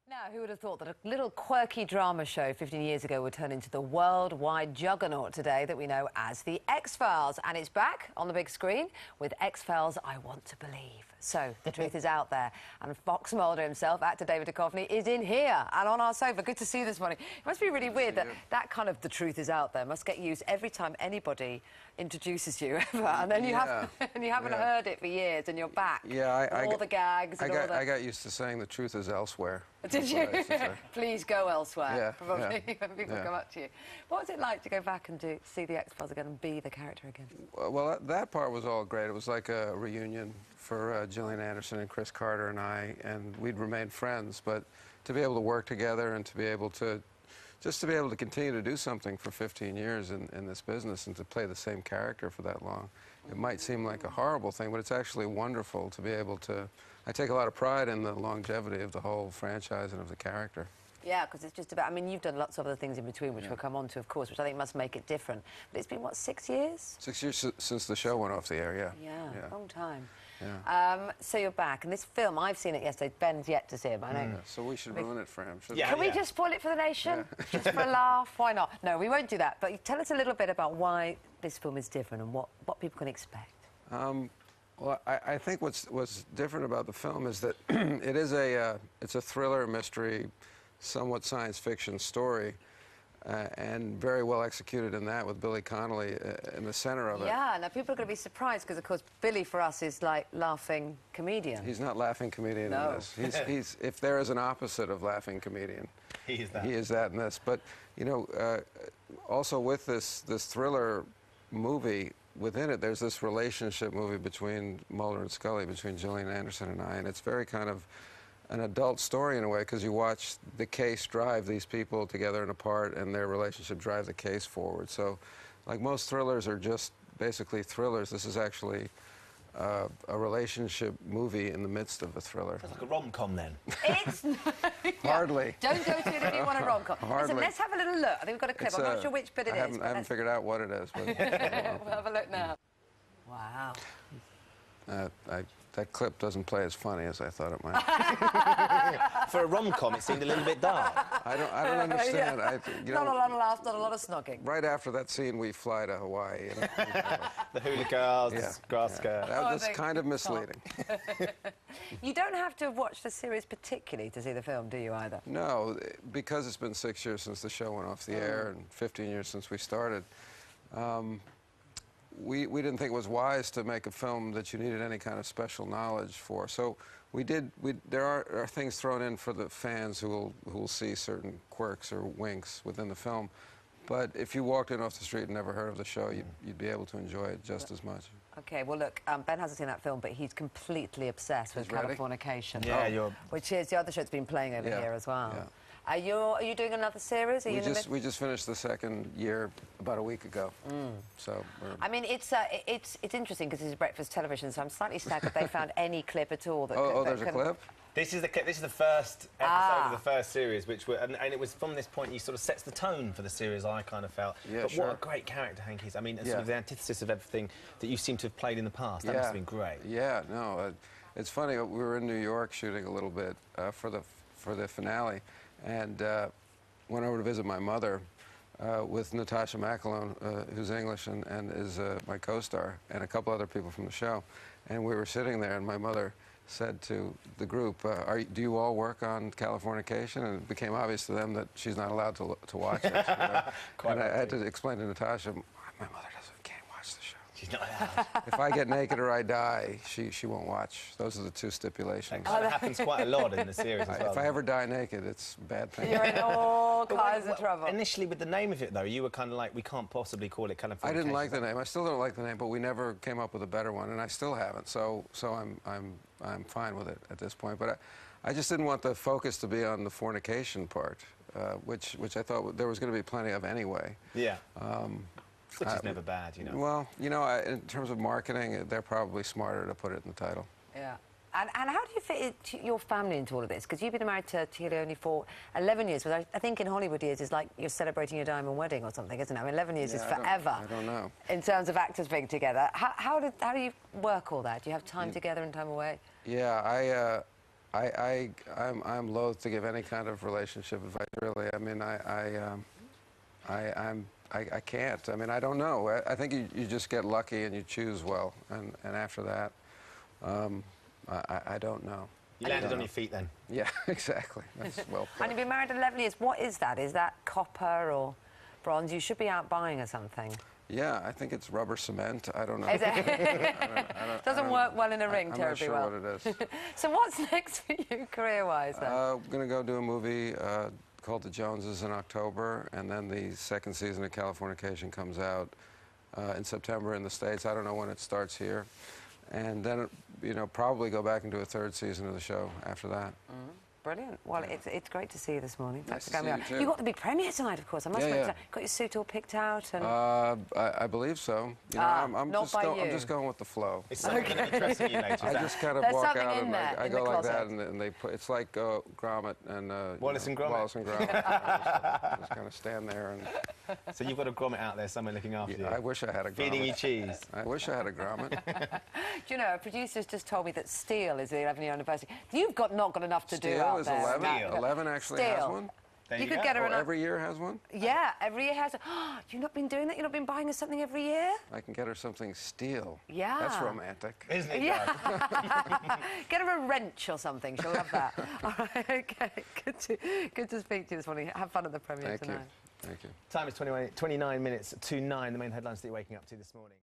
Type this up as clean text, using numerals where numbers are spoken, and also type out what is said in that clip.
Now, who would have thought that a little quirky drama show 15 years ago would turn into the worldwide juggernaut today that we know as The X-Files? And it's back on the big screen with X-Files I Want to Believe. So, the truth is out there. And Fox Mulder himself, actor David Duchovny, is in here and on our sofa. Good to see you this morning. It must be really weird that kind of the truth is out there must get used every time anybody introduces you ever. And then you, you haven't heard it for years and you're back. Yeah, all the gags and all that. I got used to saying the truth is elsewhere. Did you? Please go elsewhere. Yeah, probably when people come up to you. What was it like to go back and see the X-Files again and be the character again? Well, that part was all great. It was like a reunion for Gillian Anderson and Chris Carter and I, and we'd remained friends. But to be able to work together and to be able to just to be able to continue to do something for 15 years in this business and to play the same character for that long, it might seem like a horrible thing, but it's actually wonderful to be able to. I take a lot of pride in the longevity of the whole franchise and of the character. Yeah, because it's just about, I mean, you've done lots of other things in between, which we'll come on to, of course, which I think must make it different. But it's been, what, 6 years? 6 years since the show went off the air, Yeah, long time. Yeah. So you're back, and this film, I've seen it yesterday, Ben's yet to see it, I know. Yeah, so we should ruin it for him, shouldn't we? Can we just spoil it for the nation? Just for a laugh? Why not? No, we won't do that, but tell us a little bit about why this film is different and what people can expect. Well, I think what's different about the film is that it's a thriller, mystery, somewhat science fiction story, and very well executed in that with Billy Connolly in the center of it. Yeah, now people are going to be surprised because, of course, Billy for us is like laughing comedian. He's not laughing comedian in this. He's if there is an opposite of laughing comedian, he is that. He is that in this. But you know, also with this thriller movie. Within it, there's this relationship movie between Mulder and Scully, between Gillian Anderson and I, and it's very kind of an adult story in a way, because you watch the case drive these people together and apart, and their relationship drive the case forward. So, like most thrillers are just basically thrillers, this is actually a relationship movie in the midst of a thriller. It's like a rom-com then. It's Hardly. Don't go to it if you want a rom-com. Listen, let's have a little look. I think we've got a clip. I'm not sure which bit it is. I haven't figured out what it is. But we'll have a look now. Wow. That clip doesn't play as funny as I thought it might. For a rom-com, it seemed a little bit dark. I don't understand. Not a lot of laughs, not a lot of snogging. Right after that scene, we fly to Hawaii. You know? The hula girls, grass skirt. That's kind of misleading. You don't have to have watched the series particularly to see the film, do you, either? No, because it's been 6 years since the show went off the air and 15 years since we started. We didn't think it was wise to make a film that you needed any kind of special knowledge for. So there are things thrown in for the fans who will see certain quirks or winks within the film. But if you walked in off the street and never heard of the show, you'd be able to enjoy it just as much. Okay, well, look, Ben hasn't seen that film, but he's completely obsessed with Californication. Yeah, which is the other show that's been playing over here as well. Yeah. Are you doing another series? We just finished the second year about a week ago. So I mean, it's interesting because it's breakfast television, so I'm slightly staggered they found any clip at all. There's a clip? This is the clip. This is the first episode of the first series, and it was from this point he sort of sets the tone for the series. I kind of felt. Yeah, but what a great character Hank is. I mean, sort of the antithesis of everything that you seem to have played in the past. That must have been great. Yeah, no, it's funny. We were in New York shooting a little bit for the finale, and went over to visit my mother with Natasha McElhone, who's English and is my co-star, and a couple other people from the show. And we were sitting there, and my mother said to the group, do you all work on Californication? And it became obvious to them that she's not allowed to watch it. And I had to explain to Natasha, my mother can't watch the show. She's not allowed. If I get naked or I die, she won't watch. Those are the two stipulations. That happens quite a lot in the series as well. If I ever die naked, it's a bad thing. You're in all kinds of trouble. Initially, with the name of it, though, you were kind of like, we can't possibly call it Californication. I didn't like the name. I still don't like the name, but we never came up with a better one, and I still haven't. So I'm fine with it at this point. But I just didn't want the focus to be on the fornication part, which I thought there was going to be plenty of anyway. Yeah. Which is never bad, you know. Well, you know, in terms of marketing, they're probably smarter to put it in the title. Yeah. And how do you fit your family into all of this? Because you've been married to Gillian for 11 years, which I think in Hollywood years is like you're celebrating your diamond wedding or something, isn't it? I mean, 11 years is forever. I don't know. In terms of actors being together. How do you work all that? Do you have time together and time away? Yeah, I'm loath to give any kind of relationship advice, really. I mean, I can't. I mean, I don't know. I think you just get lucky and you choose well, and after that, I don't know. You landed on your feet then? Yeah, exactly. That's well put. And you've been married 11 years. What is that? Is that copper or bronze? You should be out buying or something. Yeah, I think it's rubber cement. I don't know. Is it? Doesn't work well in a ring terribly well. I'm not sure what it is. So what's next for you career-wise then? I'm going to go do a movie called The Joneses in October, and then the second season of Californication comes out in September in the States. I don't know when it starts here. And then, you know, probably go back and do a third season of the show after that. Brilliant. Well, it's great to see you this morning. Nice Thanks for coming to see you on. too. You got the big premiere tonight, of course. I must mention that. Got your suit all picked out and... I believe so. You know, I'm just going with the flow. It's something that interests you, mate. I just kind of There's walk something out in and there, I in go the like closet. that, and they put. It's like Gromit and Wallace and Gromit. Wallace and Gromit. just kind of stand there and. So you've got a grommet out there, somewhere looking after you. I wish I had a Gromit. Feeding you cheese. I wish I had a Gromit. Do you know, a producer's just told me that Steel is the 11-year anniversary. You've not got enough to do Steel out is there. 11. Steel. 11 actually has one. There You you could go. get her Oh, an... every year has one. Yeah, every year has... You've not been doing that? You've not been buying her something every year? I can get her something steel. Yeah. That's romantic. Isn't it? Yeah. Get her a wrench or something. She'll love that. All right, okay. Good to speak to you this morning. Have fun at the premiere tonight. Thank you. Time is 29 minutes to 9. The main headlines that you're waking up to this morning.